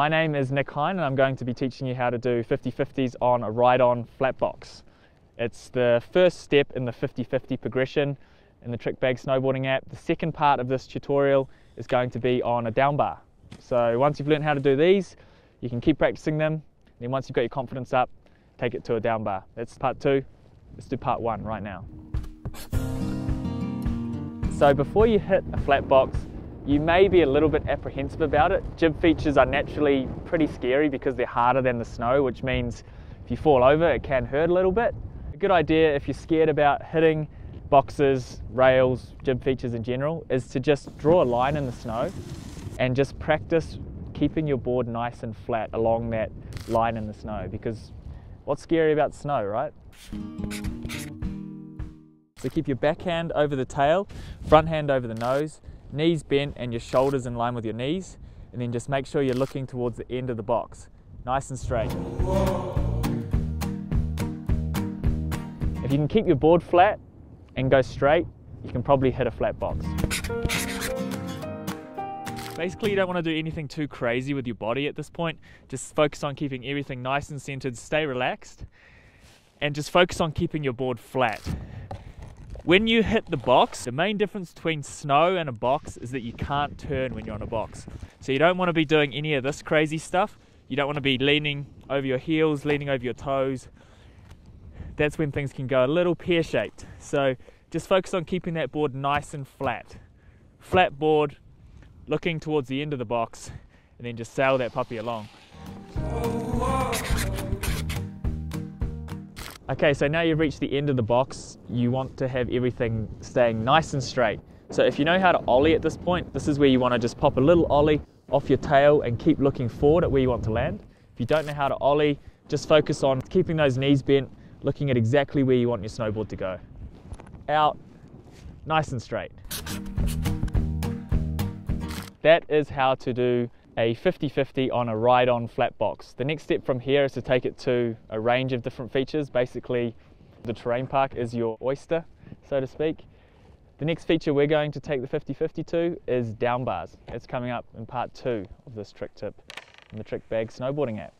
My name is Hyne and I'm going to be teaching you how to do 50-50s on a ride-on flat box. It's the first step in the 50-50 progression in the Trick Bag Snowboarding app. The second part of this tutorial is going to be on a down bar. So once you've learned how to do these, you can keep practicing them. Then once you've got your confidence up, take it to a down bar. That's part 2. Let's do part 1 right now. So before you hit a flat box, you may be a little bit apprehensive about it. Jib features are naturally pretty scary because they're harder than the snow, which means if you fall over, it can hurt a little bit. A good idea if you're scared about hitting boxes, rails, jib features in general, is to just draw a line in the snow and just practice keeping your board nice and flat along that line in the snow, because what's scary about snow, right? So keep your backhand over the tail, front hand over the nose, knees bent and your shoulders in line with your knees, and then just make sure you're looking towards the end of the box, nice and straight. If you can keep your board flat and go straight, you can probably hit a flat box. Basically, you don't want to do anything too crazy with your body at this point. Just focus on keeping everything nice and centered, stay relaxed, and just focus on keeping your board flat. When you hit the box, the main difference between snow and a box is that you can't turn when you're on a box. So you don't want to be doing any of this crazy stuff. You don't want to be leaning over your heels, leaning over your toes. That's when things can go a little pear-shaped. So just focus on keeping that board nice and flat. Flat board, looking towards the end of the box, and then just sail that puppy along. Okay, so now you've reached the end of the box, you want to have everything staying nice and straight. So if you know how to ollie at this point, this is where you want to just pop a little ollie off your tail and keep looking forward at where you want to land. If you don't know how to ollie, just focus on keeping those knees bent, looking at exactly where you want your snowboard to go. Out, nice and straight. That is how to do a 50-50 on a ride-on flat box. The next step from here is to take it to a range of different features. Basically, the terrain park is your oyster, so to speak. The next feature we're going to take the 50-50 to is down bars. It's coming up in part 2 of this trick tip in the Trick Bag Snowboarding app.